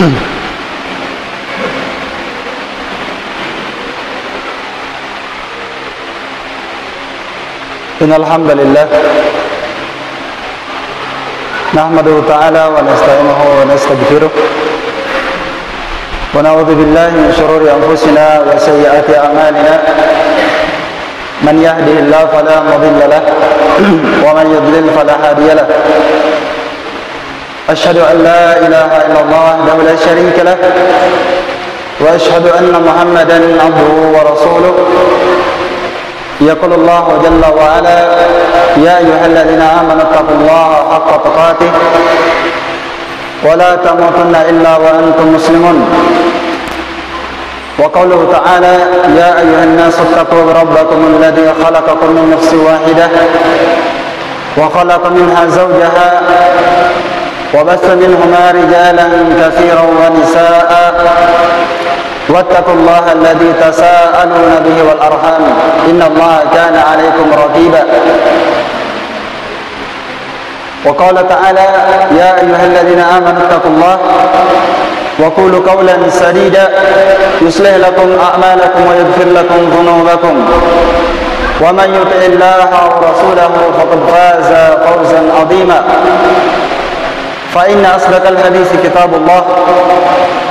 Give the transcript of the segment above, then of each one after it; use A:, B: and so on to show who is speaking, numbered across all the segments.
A: Innal hamdalillah nahmaduhu ta'ala wa nasta'inuhu wa nastaghfiruh wa na'udzu billahi min shururi anfusina wa sayyiati a'malina man yahdihillahu fala mudilla lahu wa man yudlil fala hadiya lahu ashhadu an la ilaha illallah wahdahu la sharika lahu wa ashhadu anna muhammadan abduhu wa rasuluh. يقول الله جل وعلا يا أيها الذين آمنوا اتقوا الله حق تقاته ولا تموتن إلا وأنتم مسلمون. وقوله تعالى يا أيها الناس اتقوا ربكم الذي خلقكم من نفس واحدة وخلق منها زوجها وبث منهما رجالا كثيرا ونساء واتقوا الله الذي تساءلون به والأرحام إن الله كان عليكم رقيبا. وقال تعالى يا أيها الذين آمنوا اتقوا الله وقولوا قولا سديدا يصلح لكم أعمالكم ويغفر لكم ذنوبكم ومن يطع الله ورسوله فقد فاز فوزا عظيما. فإن أصدق الحديث كتاب الله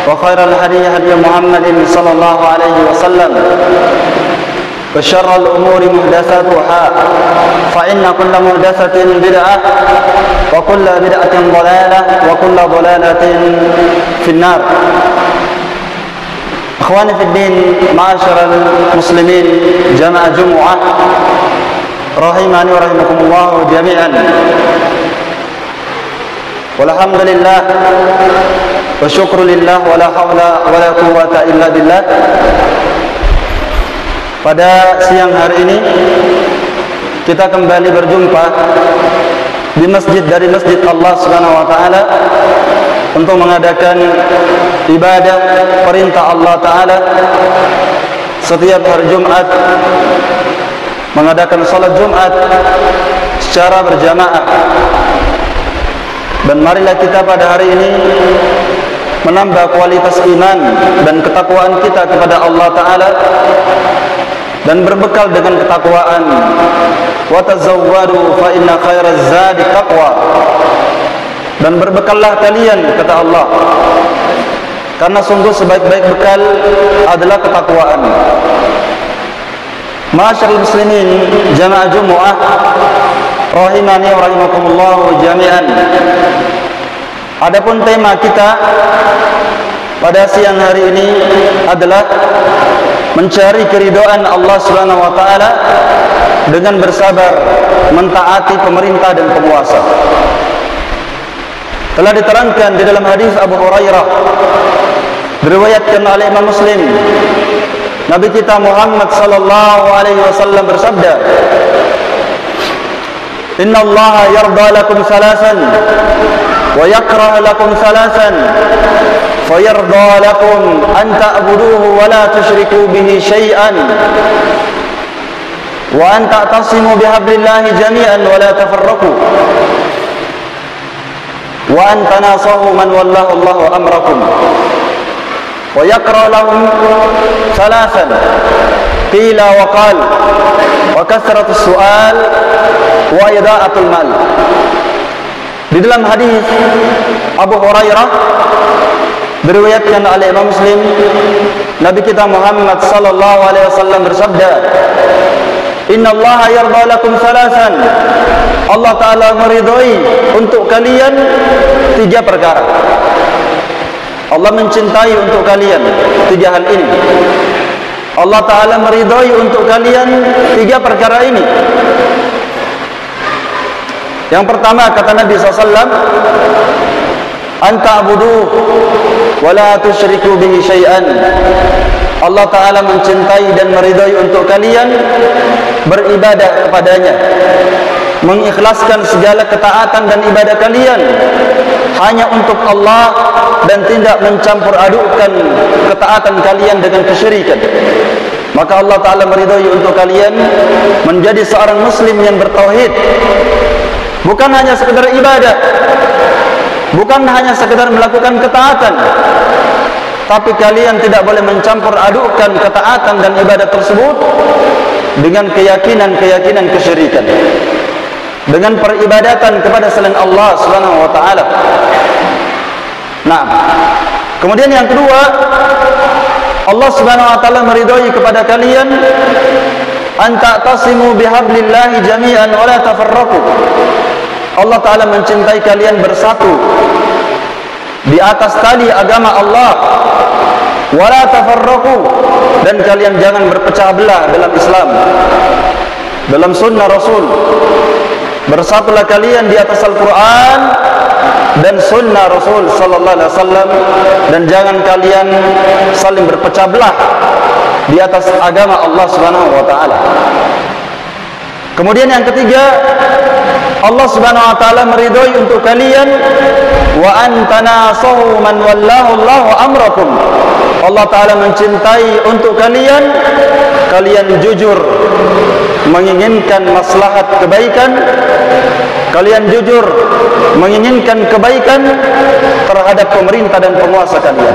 A: وخير الهدي هدي محمد صلى الله عليه وسلم وشر الأمور محدثاتها فإن كل محدثة بدعة وكل بدعة ضلالة وكل ضلالة في النار. إخواني في الدين معاشر المسلمين جماعة جمعة رحمني ورحمكم الله جميعا. Walhamdulillah wa syukrulillah wa la hawla wa la quwwata illa billah. Pada siang hari ini kita kembali berjumpa di masjid dari masjid Allah Subhanahu wa taala untuk mengadakan ibadah perintah Allah taala setiap hari Jumat, mengadakan salat Jumat secara berjamaah. Dan marilah kita pada hari ini menambah kualitas iman dan ketakwaan kita kepada Allah Ta'ala, dan berbekal dengan ketakwaan. Wa tazawwadu fa inna khairaz zadi taqwa. Dan berbekallah kalian, kata Allah, karena sungguh sebaik-baik bekal adalah ketakwaan. Ma'asyiral muslimin jamaah Jumu'ah rahimani wa rahimakumullah jami'an. Adapun tema kita pada siang hari ini adalah mencari keridhaan Allah Subhanahu wa taala dengan bersabar mentaati pemerintah dan penguasa. Telah diterangkan di dalam hadis Abu Hurairah diriwayatkan oleh Imam Muslim, Nabi kita Muhammad sallallahu alaihi wasallam bersabda, Inna Allah yarda lakum salasan wa yakrah lakum salasan fayarda lakum an ta'buduhu wa la tushriku bihi syai'an wa an ta'tasimu bihablillahi jami'an wa la tafarraqu wa an tanasahu man wallahu Allahu amrakum wa yakrah lahum salasan qila wa qal wa kasratus su'al wa ida'atul mal. Di dalam hadis Abu Hurairah diriwayatkan oleh Imam Muslim, Nabi kita Muhammad sallallahu alaihi wasallam bersabda, Inna Allah yarda lakum salasan. Allah Ta'ala meridhai untuk kalian 3 perkara. Allah mencintai untuk kalian 3 hal ini. Allah Ta'ala meridhai untuk kalian 3 perkara ini. Yang pertama, kata Nabi SAW, Anta abuduh wa la tusyriku bihi syai'an. Allah Ta'ala mencintai dan meridhai untuk kalian beribadah kepadanya, mengikhlaskan segala ketaatan dan ibadah kalian hanya untuk Allah, dan tidak mencampur adukkan ketaatan kalian dengan kesyirikan. Maka Allah Ta'ala meridhai untuk kalian menjadi seorang muslim yang bertauhid, bukan hanya sekedar ibadah, bukan hanya sekedar melakukan ketaatan, tapi kalian tidak boleh mencampur adukan ketaatan dan ibadah tersebut dengan keyakinan kesyirikan, dengan peribadatan kepada selain Allah Subhanahu wa taala. Nah, kemudian yang kedua, Allah Subhanahu wa taala meridhai kepada kalian an ta'tasimu bihablillahi jami'an wa la tafarraqu. Allah taala mencintai kalian bersatu di atas tali agama Allah, wa la tafarraqu, dan kalian jangan berpecah belah dalam Islam, dalam sunnah Rasul. Bersatulah kalian di atas Al-Quran dan sunnah Rasul sallallahu alaihi wasallam, dan jangan kalian saling berpecah belah di atas agama Allah Subhanahu wa taala. Kemudian yang ketiga, Allah Subhanahu wa taala meridhai untuk kalian wa antanasahu man wallahu Allahu amrakum. Allah taala mencintai untuk kalian jujur menginginkan maslahat kebaikan, kalian jujur menginginkan kebaikan terhadap pemerintah dan penguasa kalian.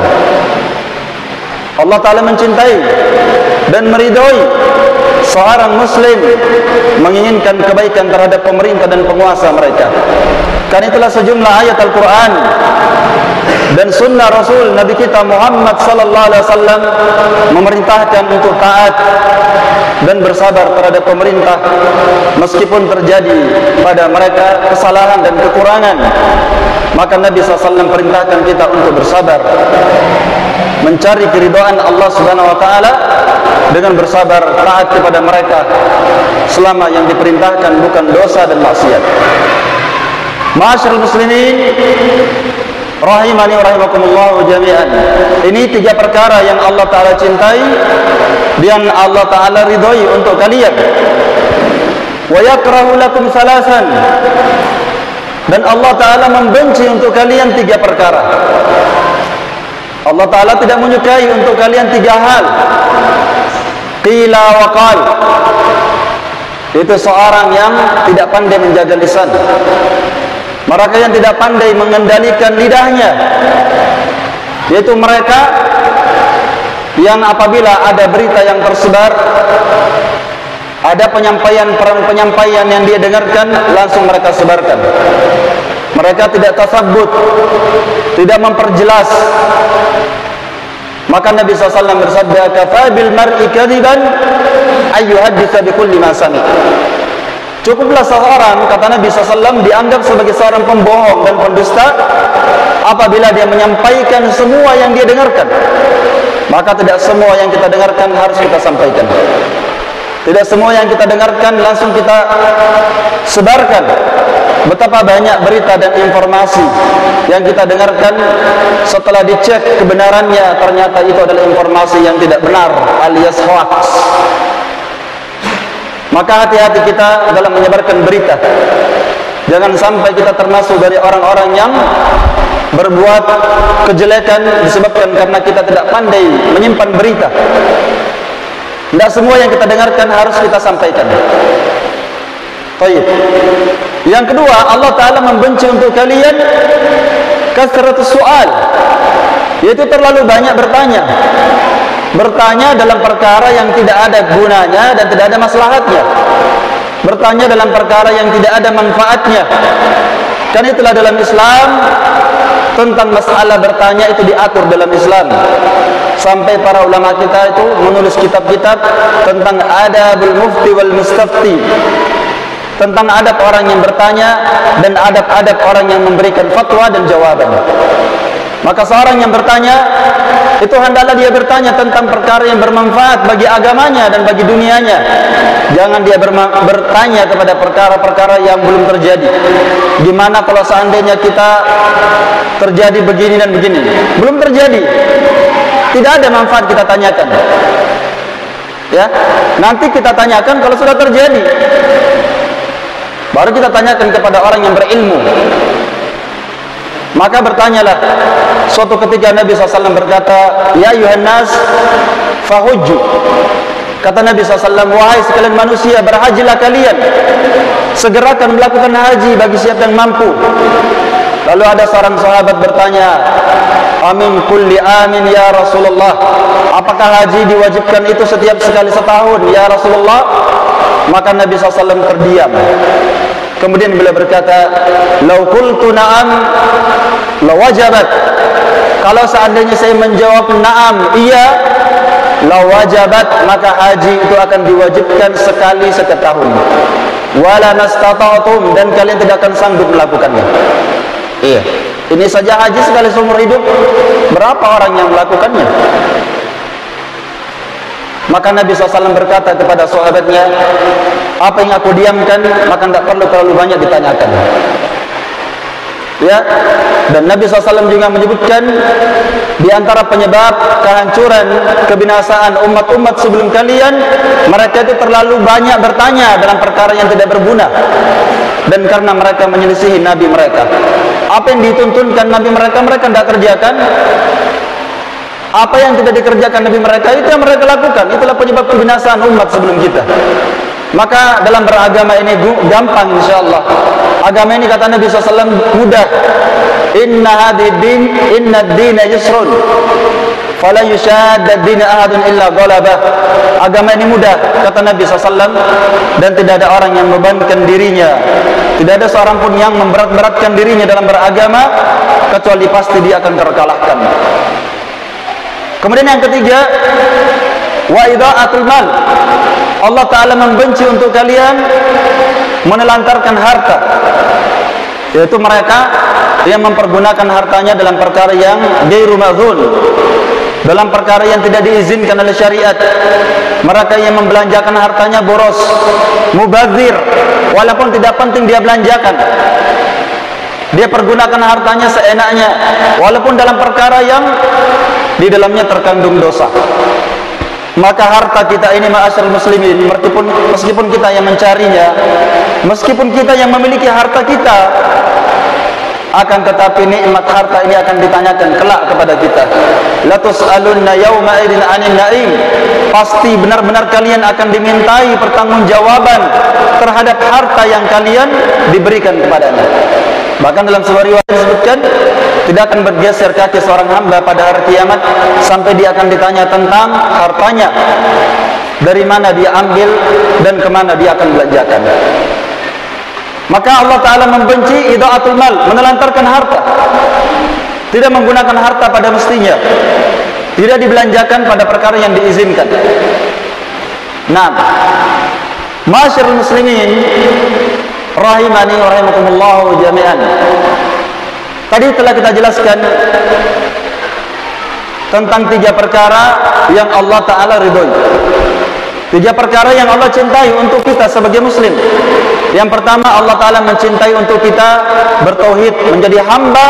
A: Allah taala mencintai dan meridhai seorang muslim menginginkan kebaikan terhadap pemerintah dan penguasa mereka. Karena itulah sejumlah ayat Al-Quran dan sunnah Rasul Nabi kita Muhammad sallallahu alaihi wasallam memerintahkan untuk taat dan bersabar terhadap pemerintah meskipun terjadi pada mereka kesalahan dan kekurangan. Maka Nabi SAW perintahkan kita untuk bersabar, mencari keridhaan Allah Subhanahu wa taala dengan bersabar taat kepada mereka selama yang diperintahkan bukan dosa dan maksiat. Ma'asyiral muslimin rahimani wa rahimakumullah jami'an. Ini tiga perkara yang Allah taala cintai dan Allah taala ridhai untuk kalian. Wa yakrahu lakum salasan, dan Allah taala membenci untuk kalian tiga perkara. Allah taala tidak menyukai untuk kalian tiga hal. Qila wa qal, itu seorang yang tidak pandai menjaga lisan, mereka yang tidak pandai mengendalikan lidahnya, yaitu mereka yang apabila ada berita yang tersebar, ada penyampaian yang dia dengarkan, langsung mereka sebarkan. Mereka tidak tasabbut, tidak memperjelas. Maka Nabi SAW bersabda, kafa bil mar'i kadiban ayyuhadditsa bikulli ma sami'. Cukuplah seorang, kata Nabi SAW, dianggap sebagai seorang pembohong dan pendusta apabila dia menyampaikan semua yang dia dengarkan. Maka tidak semua yang kita dengarkan harus kita sampaikan. Tidak semua yang kita dengarkan langsung kita sebarkan. Betapa banyak berita dan informasi yang kita dengarkan, setelah dicek kebenarannya ternyata itu adalah informasi yang tidak benar alias hoax. Maka hati-hati kita dalam menyebarkan berita. Jangan sampai kita termasuk dari orang-orang yang berbuat kejelekan disebabkan karena kita tidak pandai menyimpan berita. Tidak semua yang kita dengarkan harus kita sampaikan. Baik. Yang kedua, Allah Ta'ala membenci untuk kalian kasratus su'al, yaitu terlalu banyak bertanya. Bertanya dalam perkara yang tidak ada gunanya dan tidak ada maslahatnya. Bertanya dalam perkara yang tidak ada manfaatnya. Karena itulah dalam Islam tentang masalah bertanya itu diatur dalam Islam. Sampai para ulama kita itu menulis kitab-kitab tentang adabul mufti wal mustafti, tentang adab orang yang bertanya dan adab-adab orang yang memberikan fatwa dan jawaban. Maka seorang yang bertanya itu hendaklah dia bertanya tentang perkara yang bermanfaat bagi agamanya dan bagi dunianya. Jangan dia bertanya kepada perkara-perkara yang belum terjadi. Gimana kalau seandainya kita terjadi begini dan begini? Belum terjadi, tidak ada manfaat kita tanyakan. Ya, nanti kita tanyakan kalau sudah terjadi. Baru kita tanyakan kepada orang yang berilmu. Maka bertanyalah. Suatu ketika Nabi SAW berkata, ya ayuhannas fahujju. Kata Nabi SAW, wahai sekalian manusia, berhajilah kalian. Segerakan melakukan haji bagi siapa yang mampu. Lalu ada seorang sahabat bertanya, amin kulli amin ya Rasulullah, apakah haji diwajibkan itu setiap sekali setahun ya Rasulullah? Maka Nabi SAW terdiam. Kemudian beliau berkata, lau qultu na'am la wajabat, kalau seandainya saya menjawab na'am, iya, la wajabat, maka haji itu akan diwajibkan sekali setahun. Wala nastata'tum, dan kalian tidak akan sanggup melakukannya. Iya, ini saja haji sekali seumur hidup, berapa orang yang melakukannya? Maka Nabi SAW berkata kepada sahabatnya, apa yang aku diamkan maka tidak perlu terlalu banyak ditanyakan. Ya, dan Nabi SAW juga menyebutkan di antara penyebab kehancuran, kebinasaan umat-umat sebelum kalian, mereka itu terlalu banyak bertanya dalam perkara yang tidak berguna, dan karena mereka menyelisihi Nabi mereka. Apa yang dituntunkan Nabi mereka, mereka tidak kerjakan. Apa yang tidak dikerjakan Nabi mereka, itu yang mereka lakukan. Itulah penyebab kebinasaan umat sebelum kita. Maka dalam beragama ini gampang insyaallah. Agama ini kata Nabi SAW mudah. Inna ad-dina yusrun, fala yushadda ad-dina ahadun illa ghalabah. Agama ini mudah kata Nabi SAW, dan tidak ada orang yang membebankan dirinya, tidak ada seorang pun yang memberat-beratkan dirinya dalam beragama, kecuali pasti dia akan terkalahkan. Kemudian yang ketiga, wa idha'atul mal. Allah Ta'ala membenci untuk kalian menelantarkan harta, yaitu mereka yang mempergunakan hartanya dalam perkara yang ghairu ma'dzun, dalam perkara yang tidak diizinkan oleh syariat. Mereka yang membelanjakan hartanya boros, mubazir, walaupun tidak penting dia belanjakan, dia pergunakan hartanya seenaknya, walaupun dalam perkara yang di dalamnya terkandung dosa. Maka harta kita ini, ma'asyiral muslimin, meskipun kita yang mencarinya, meskipun kita yang memiliki harta kita, akan tetapi nikmat harta ini akan ditanyakan kelak kepada kita. La tus'alunna yawma idin 'anil na'im. Pasti benar-benar kalian akan dimintai pertanggungjawaban terhadap harta yang kalian diberikan kepadanya. Bahkan dalam sebuah riwayat disebutkan, tidak akan bergeser kaki seorang hamba pada hari kiamat sampai dia akan ditanya tentang hartanya, dari mana dia ambil dan kemana dia akan belanjakan. Maka Allah Ta'ala membenci idha'atul mal, menelantarkan harta, tidak menggunakan harta pada mestinya, tidak dibelanjakan pada perkara yang diizinkan. Nah, ma'asyiral muslimin rahimani wa rahimakumullah jami'an. Tadi telah kita jelaskan tentang 3 perkara yang Allah Ta'ala ridhoi, 3 perkara yang Allah cintai untuk kita sebagai muslim. Yang pertama, Allah Ta'ala mencintai untuk kita bertauhid, menjadi hamba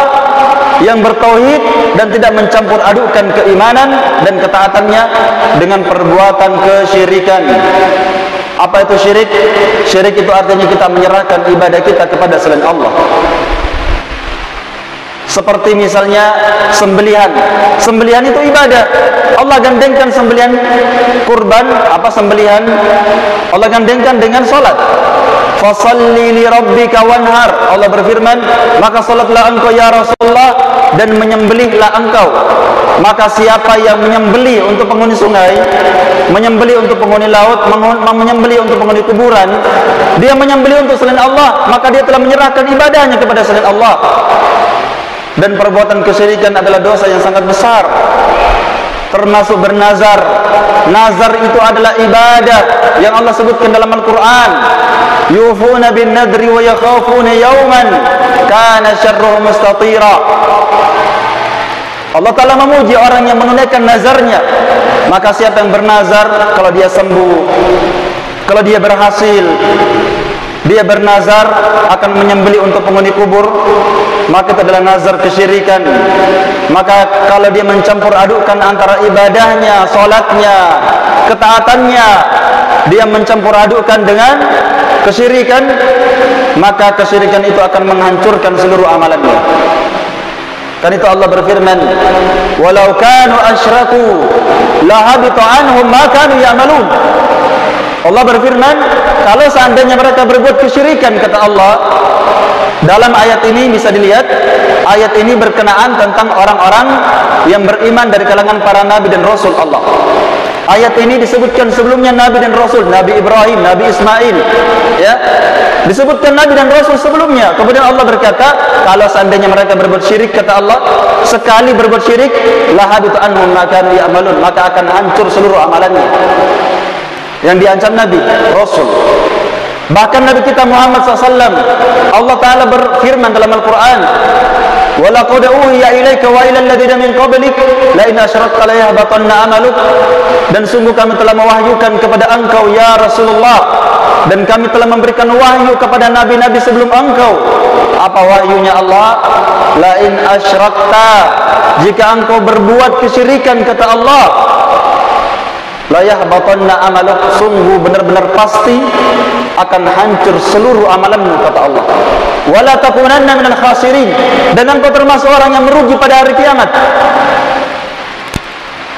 A: yang bertauhid dan tidak mencampur adukan keimanan dan ketaatannya dengan perbuatan kesyirikan. Apa itu syirik? Syirik itu artinya kita menyerahkan ibadah kita kepada selain Allah. Seperti misalnya sembelihan. Sembelihan itu ibadah. Allah gandengkan sembelihan kurban, apa sembelihan, Allah gandengkan dengan salat. Fasalli li rabbika wanhar. Allah berfirman, maka salatlah engkau ya Rasulullah dan menyembelihlah engkau. Maka siapa yang menyembelih untuk penghuni sungai, menyembelih untuk penghuni laut, menyembelih untuk penghuni kuburan, dia menyembelih untuk selain Allah, maka dia telah menyerahkan ibadahnya kepada selain Allah. Dan perbuatan kesyirikan adalah dosa yang sangat besar, termasuk bernazar. Nazar itu adalah ibadah yang Allah sebutkan dalam Al-Quran. Yufuna bin nadri wa yakhafuna yawman kana syarruhu mustatira. Allah Ta'ala memuji orang yang menunaikan nazarnya. Maka siapa yang bernazar, kalau dia sembuh, kalau dia berhasil, dia bernazar akan menyembelih untuk penghuni kubur, maka itu adalah nazar kesyirikan. Maka kalau dia mencampur adukan antara ibadahnya, salatnya, ketaatannya, dia mencampur adukan dengan kesyirikan, maka kesyirikan itu akan menghancurkan seluruh amalannya. Kan itu Allah berfirman, walau kanu asyraku lahabita anhum ma kanu ya'malun. Allah berfirman, kalau seandainya mereka berbuat kesyirikan, kata Allah, dalam ayat ini bisa dilihat ayat ini berkenaan tentang orang-orang yang beriman dari kalangan para nabi dan rasul Allah. Ayat ini disebutkan sebelumnya nabi dan rasul, Nabi Ibrahim, Nabi Ismail, ya. Disebutkan nabi dan rasul sebelumnya. Kemudian Allah berkata, kalau seandainya mereka berbuat syirik, kata Allah, sekali berbuat syirik, lahabitu anhum ma kanu ya'malun, maka akan hancur seluruh amalannya. Yang diancam nabi, rasul. Bahkan Nabi kita Muhammad SAW, Allah Ta'ala berfirman dalam Al-Quran, وَلَقَدْ أُوحِيَ إِلَيْكَ وَإِلَى الَّذِينَ مِنْ قَبْلِكَ لَئِنْ أَشْرَكْتَ لَيَحْبَطَنَّ عَمَلُكَ. Dan sungguh kami telah mewahyukan kepada engkau ya Rasulullah, dan kami telah memberikan wahyu kepada nabi-nabi sebelum engkau. Apa wahyunya Allah? لَئِنْ أَشْرَكْتَ, jika engkau berbuat kesyirikan, kata Allah, la yahbatanna amaluk, sungguh benar-benar pasti akan hancur seluruh amalanmu, kata Allah. Wala takunanna minal khasirin, dan engkau termasuk orang yang merugi pada hari kiamat.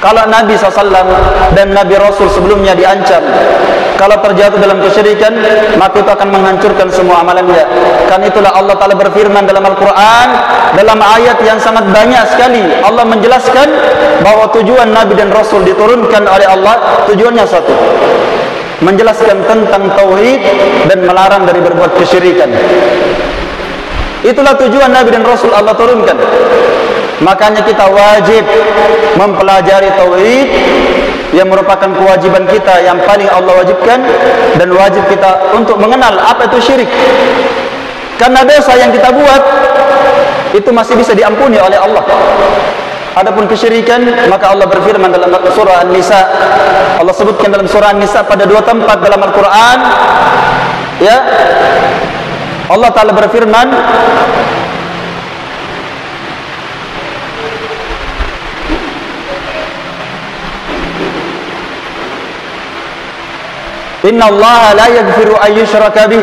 A: Kalau Nabi SAW dan Nabi Rasul sebelumnya diancam, kalau terjatuh dalam kesyirikan, maka itu akan menghancurkan semua amalannya. Karena itulah Allah Ta'ala berfirman dalam Al-Quran, dalam ayat yang sangat banyak sekali, Allah menjelaskan bahwa tujuan Nabi dan Rasul diturunkan oleh Allah, tujuannya satu, menjelaskan tentang tauhid dan melarang dari berbuat kesyirikan. Itulah tujuan Nabi dan Rasul Allah turunkan. Makanya kita wajib mempelajari tauhid, yang merupakan kewajiban kita yang paling Allah wajibkan, dan wajib kita untuk mengenal apa itu syirik. Karena dosa yang kita buat itu masih bisa diampuni oleh Allah. Adapun kesyirikan, maka Allah berfirman dalam surah An-Nisa, Allah sebutkan dalam surah An-Nisa pada dua tempat dalam Al-Quran, ya. Allah Ta'ala berfirman, Inna Allah la yaghfiru an yushraka bih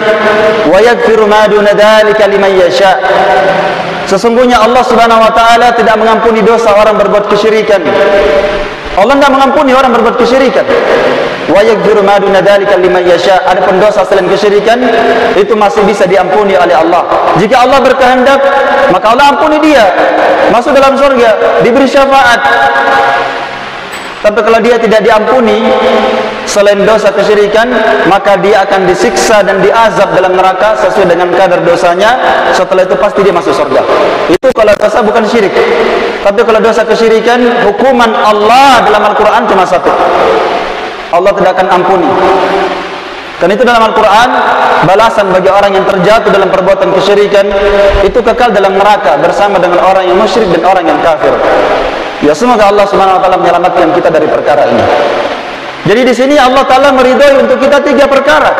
A: wa yaghfiru ma duna dzalika liman yasha. Sesungguhnya Allah Subhanahu wa taala tidak mengampuni dosa orang berbuat kesyirikan. Allah tidak mengampuni orang berbuat kesyirikan. Wa yaghfiru ma duna dzalika liman yasha. Adapun dosa selain kesyirikan itu masih bisa diampuni oleh Allah. Jika Allah berkehendak, maka Allah ampuni dia, masuk dalam surga, diberi syafaat. Tapi kalau dia tidak diampuni selain dosa kesyirikan, maka dia akan disiksa dan diazab dalam neraka sesuai dengan kadar dosanya. Setelah itu pasti dia masuk surga. Itu kalau dosa bukan syirik. Tapi kalau dosa kesyirikan, hukuman Allah dalam Al-Quran cuma satu, Allah tidak akan ampuni. Karena itu dalam Al-Quran, balasan bagi orang yang terjatuh dalam perbuatan kesyirikan itu kekal dalam neraka bersama dengan orang yang musyrik dan orang yang kafir. Ya, semoga Allah Subhanahu wa taala menyelamatkan kita dari perkara ini. Jadi di sini Allah Ta'ala meridhai untuk kita tiga perkara.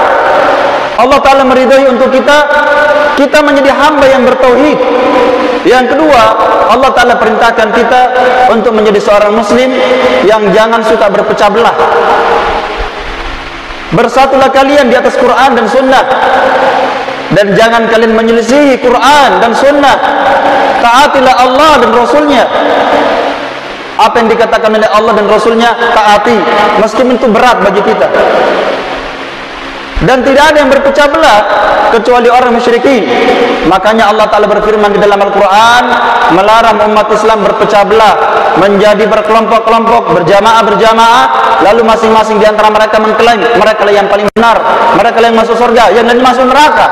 A: Allah Ta'ala meridhai untuk kita menjadi hamba yang bertauhid. Yang kedua, Allah Ta'ala perintahkan kita untuk menjadi seorang muslim yang jangan suka berpecah belah. Bersatulah kalian di atas Quran dan Sunnah, dan jangan kalian menyelisihi Quran dan Sunnah. Taatilah Allah dan Rasulnya. Apa yang dikatakan oleh Allah dan Rasulnya taati, meskipun itu berat bagi kita. Dan tidak ada yang berpecah belah kecuali orang musyrikin. Makanya Allah Ta'ala berfirman di dalam Al-Quran, melarang umat Islam berpecah belah, menjadi berkelompok-kelompok, berjamaah-berjamaah, lalu masing-masing di antara mereka mengklaim mereka yang paling benar, mereka yang masuk surga, yang lain masuk neraka.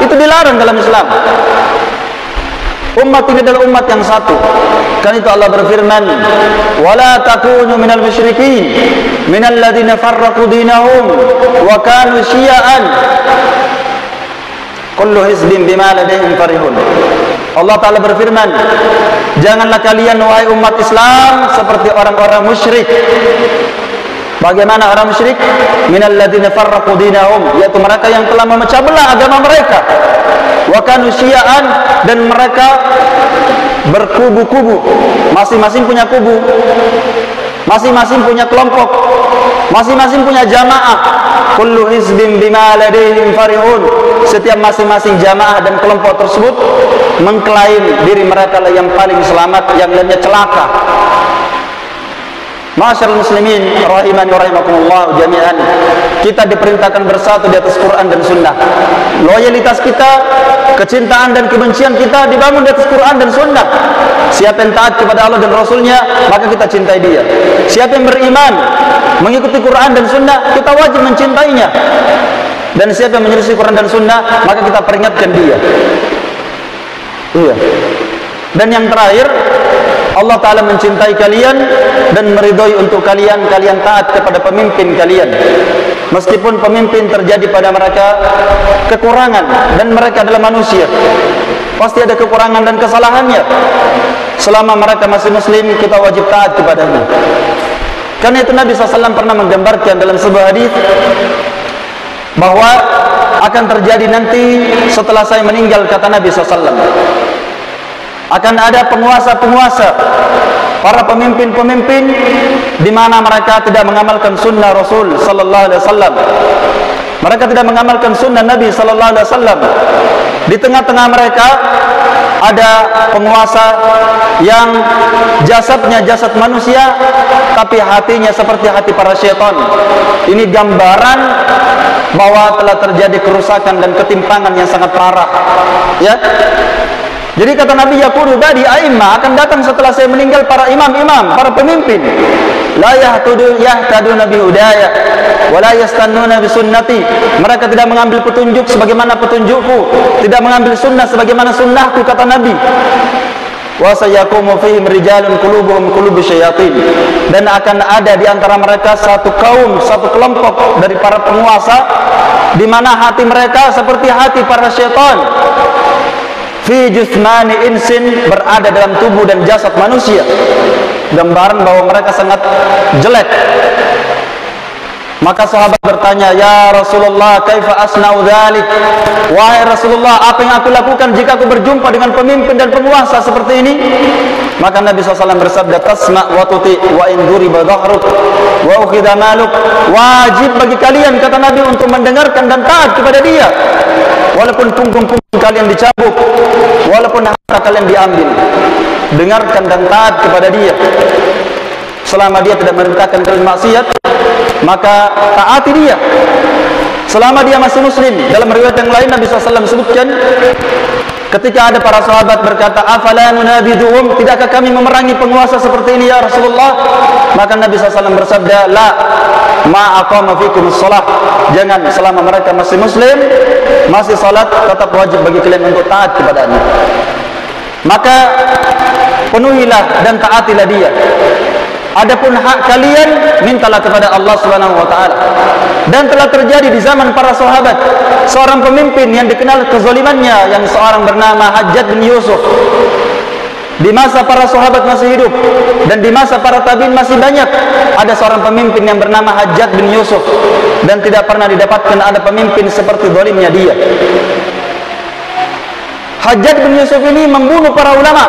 A: Itu dilarang dalam Islam. Umat ini adalah umat yang satu. Kan itu Allah berfirman, wala takunu minal musyrikin minal ladzina farraqu dinahum wa kanu syi'an kullu hizbin bima ladaihim farihun. Allah Ta'ala berfirman, janganlah kalian wahai umat Islam seperti orang-orang musyrik. Bagaimana orang musyrik? Minal ladzina farraqu dinahum, yaitu mereka yang telah memecah belah agama mereka. Wa kanu syi'an, dan mereka berkubu-kubu, masing-masing punya kubu, masing-masing punya kelompok, masing-masing punya jamaah. Kullu hizbin bima ladaihim farihun. Setiap masing-masing jamaah dan kelompok tersebut mengklaim diri mereka lah yang paling selamat, yang lainnya celaka. Ma'asyiral muslimin rahimani wa rahimakumullah jami'an, kita diperintahkan bersatu di atas Quran dan Sunnah. Loyalitas kita, kecintaan dan kebencian kita dibangun di atas Quran dan Sunnah. Siapa yang taat kepada Allah dan Rasulnya, maka kita cintai dia. Siapa yang beriman mengikuti Quran dan Sunnah, kita wajib mencintainya. Dan siapa yang menyelisih Quran dan Sunnah, maka kita peringatkan dia. Iya. Dan yang terakhir, Allah Ta'ala mencintai kalian dan meridhoi untuk kalian taat kepada pemimpin kalian, meskipun pemimpin terjadi pada mereka kekurangan, dan mereka adalah manusia, pasti ada kekurangan dan kesalahannya. Selama mereka masih muslim, kita wajib taat kepadanya. Karena itu Nabi SAW pernah menggambarkan dalam sebuah hadis bahwa akan terjadi nanti setelah saya meninggal, kata Nabi SAW, akan ada penguasa-penguasa, para pemimpin-pemimpin di mana mereka tidak mengamalkan sunnah Rasul sallallahu alaihi wasallam. Mereka tidak mengamalkan sunnah Nabi sallallahu alaihi wasallam. Di tengah-tengah mereka ada penguasa yang jasadnya jasad manusia, tapi hatinya seperti hati para syaitan. Ini gambaran bahwa telah terjadi kerusakan dan ketimpangan yang sangat parah, ya. Jadi kata Nabi, yaqulu ba'di a'imma, akan datang setelah saya meninggal para imam-imam, para pemimpin, la yahtaduna bi hudaya wa la yastannuna bi sunnati. Mereka tidak mengambil petunjuk sebagaimana petunjukku, tidak mengambil sunnah sebagaimana sunnahku, kata Nabi. Wa sayaqumu fihim rijalun qulubuhum qulubu syayatin. Dan akan ada di antara mereka satu kaum, satu kelompok dari para penguasa di mana hati mereka seperti hati para syaitan. Fi jusmani insin, berada dalam tubuh dan jasad manusia. Gambaran bahwa mereka sangat jelek. Maka sahabat bertanya, ya Rasulullah, kaifa asna'u dzalik? Wahai Rasulullah, apa yang aku lakukan jika aku berjumpa dengan pemimpin dan penguasa seperti ini? Maka Nabi SAW bersabda, tasma' wa tuti' wa in duriba dhahruk wa ukhidha maluk. Wajib bagi kalian, kata Nabi, untuk mendengarkan dan taat kepada dia, walaupun punggung-punggung kalian dicabuk, walaupun harta kalian diambil. Dengarkan dan taat kepada dia. Selama dia tidak memerintahkan kalian maksiat, maka taati dia. Selama dia masih muslim. Dalam riwayat yang lain Nabi SAW sebutkan, ketika ada para sahabat berkata, afala nunabiduhum, tidakkah kami memerangi penguasa seperti ini ya Rasulullah? Maka Nabi SAW bersabda, la ma aqama fikumus shalah, jangan, selama mereka masih muslim, masih salat, tetap wajib bagi kalian untuk taat kepadanya. Maka penuhilah dan taatilah dia. Adapun hak kalian, mintalah kepada Allah Subhanahu wa taala. Dan telah terjadi di zaman para sahabat seorang pemimpin yang dikenal kezalimannya, yang seorang bernama Hajjaj bin Yusuf. Di masa para sahabat masih hidup dan di masa para tabi'in masih banyak ada seorang pemimpin yang bernama Hajjaj bin Yusuf, dan tidak pernah didapatkan ada pemimpin seperti zalimnya dia. Hajjaj bin Yusuf ini membunuh para ulama.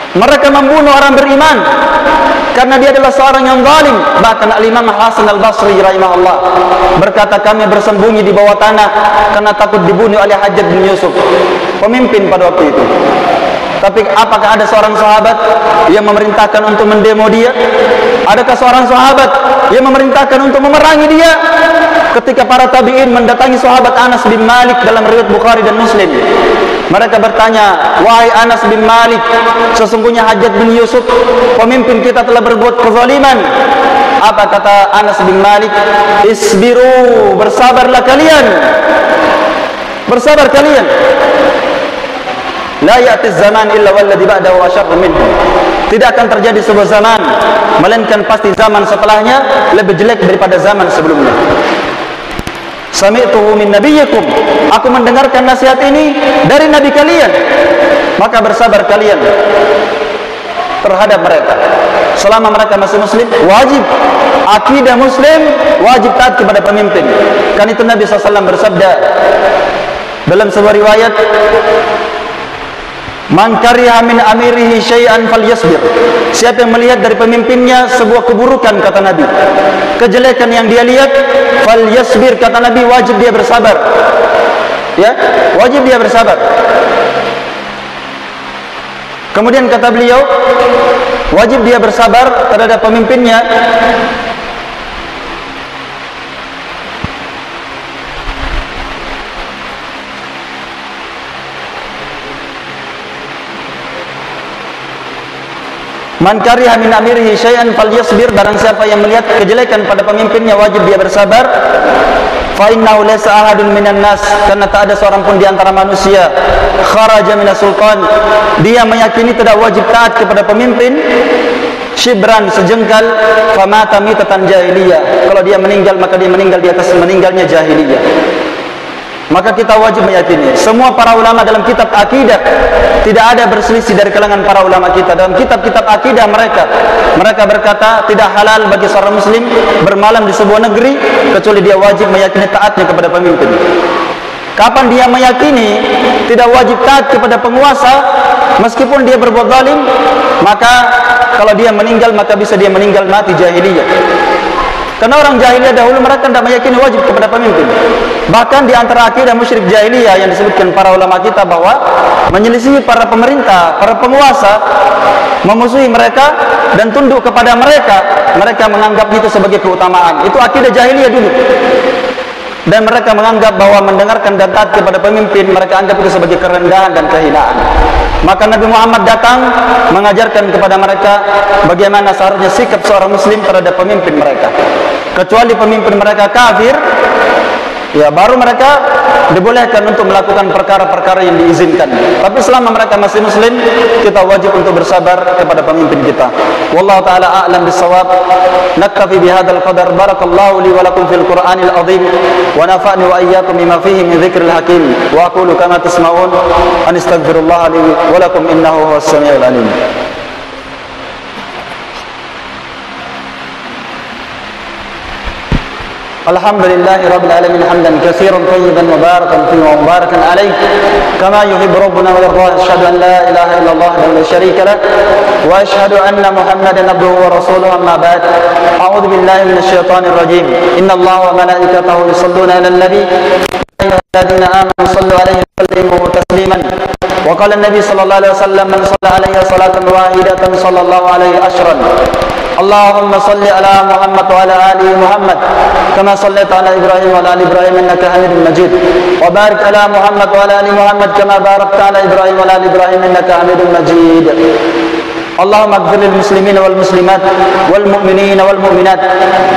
A: Mereka membunuh orang beriman karena dia adalah seorang yang zalim. Bahkan Al-Imam Hasan Al-Basri rahimahullah berkata, kami bersembunyi di bawah tanah karena takut dibunuh oleh Hajjaj bin Yusuf, pemimpin pada waktu itu. Tapi apakah ada seorang sahabat yang memerintahkan untuk mendemo dia? Adakah seorang sahabat yang memerintahkan untuk memerangi dia? Ketika para tabi'in mendatangi sahabat Anas bin Malik dalam riwayat Bukhari dan Muslim, mereka bertanya, wahai Anas bin Malik, sesungguhnya Hajjaj bin Yusuf, pemimpin kita, telah berbuat kezaliman. Apa kata Anas bin Malik? Isbiru, bersabarlah kalian, bersabar kalian. La ya'ti zaman illa walladhi ba'dahu asyarru minhu. Tidak akan terjadi sebuah zaman melainkan pasti zaman setelahnya lebih jelek daripada zaman sebelumnya. Sami'tuhu min nabiyyikum, aku mendengarkan nasihat ini dari nabi kalian, maka bersabar kalian terhadap mereka. Selama mereka masih muslim, wajib akidah muslim, wajib taat kepada pemimpin. Kan itu Nabi SAW bersabda dalam sebuah riwayat, man kariha min amirihi syai'an falyasbir. Siapa yang melihat dari pemimpinnya sebuah keburukan, kata Nabi, kejelekan yang dia lihat, falyasbir, kata Nabi, wajib dia bersabar. Ya, wajib dia bersabar. Kemudian kata beliau, Wajib dia bersabar terhadap pemimpinnya. Man kariha min amirihi syai'an falyasbir, barang siapa yang melihat kejelekan pada pemimpinnya wajib dia bersabar. Fa innahu laysa ahadun minan nas, karena tak ada seorang pun di antara manusia kharaja minas sultan, dia meyakini tidak wajib taat kepada pemimpin shibran sejengkal famata mitatan jahiliyah, kalau dia meninggal maka dia meninggal di atas meninggalnya jahiliyah. Maka kita wajib meyakini semua para ulama dalam kitab akidah, tidak ada berselisih dari kalangan para ulama kita dalam kitab-kitab akidah mereka berkata tidak halal bagi seorang muslim bermalam di sebuah negeri kecuali dia wajib meyakini taatnya kepada pemimpin. Kapan dia meyakini tidak wajib taat kepada penguasa meskipun dia berbuat zalim, maka kalau dia meninggal maka bisa dia meninggal mati jahiliyah. Karena orang jahiliyah dahulu mereka tidak meyakini wajib kepada pemimpin. Bahkan di antara akidah musyrik jahiliyah yang disebutkan para ulama kita bahwa menyelisihi para pemerintah, para penguasa, memusuhi mereka dan tunduk kepada mereka, mereka menganggap itu sebagai keutamaan. Itu akidah jahiliyah dulu. Dan mereka menganggap bahwa mendengarkan dan taat kepada pemimpin mereka anggap itu sebagai kerendahan dan kehinaan. Maka Nabi Muhammad datang mengajarkan kepada mereka bagaimana seharusnya sikap seorang muslim terhadap pemimpin mereka. Kecuali pemimpin mereka kafir, ya baru mereka dibolehkan untuk melakukan perkara-perkara yang diizinkan. Tapi selama mereka masih muslim, kita wajib untuk bersabar kepada pemimpin kita. Wallahu taala a'lam bissawab. Naktafi bihadzal qadar. Barakallahu li wa lakum fil Qur'anil azim wa nafa'ni wa iyyakum bima fihi min dzikril hakim. Wa aqulu kama tasma'un. Anastaghfirullah li wa lakum innahu huwas samiul alim. Alhamdulillahi Rabbil Alamin hamdan katsiran tayyiban mubarakan fihi wa mubarakan alaih kama yuhibbu rabbuna wa yarda. Asyhadu an la ilaha illallah wa la syarika lah wa asyhadu anna Muhammadan abduhu wa rasuluhu, amma ba'd. A'udzu billahi minasy syaithanir rajim. Innallaha wa malaikatahu yusholluna 'alan nabi ya ayyuhalladzina amanu shallu 'alaihi wa sallimu tasliman. Wa qala an-nabi sallallahu alaihi wasallam man shalla 'alayya salatan wahidatan sallallahu alaihi ashran. Allahumma salli ala Muhammad wa ala ali Muhammad kama sallaita ala Ibrahim wa ala ali Ibrahim innaka Hamidum Majid. Wa barik ala Muhammad wa ala ali Muhammad kama barakta ala Ibrahim wa ala ali Ibrahim innaka Hamidum Majid. Allahumma ighfir lil muslimina wal muslimat wal mu'minina wal mu'minat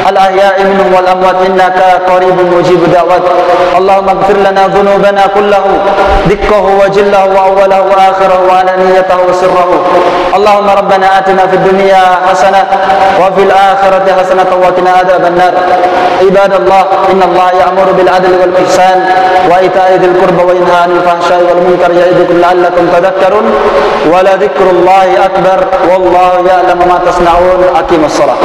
A: al ahya'i minhum wal amwat innaka qaribun mujibud da'wat. Allahumma ighfir lana dhunubana kullahu dikkahu wa jillahu wa awwalahu wa akhirahu wa alaniyatahu wa sirrahu. Allahumma rabbana atina fid dunya hasanah wa fil akhirati hasanah wa qina adzaban nar. Ibadallah, innallaha ya'muru bil adli wal ihsan wa ita'i dzil qurba wa yanha 'anil fahsya'i wal munkari ya'idukum la'allakum tadhakkarun. Wa la dzikrullahi akbar wallahu ya'lamu ma tasna'un. Aqimus shalah.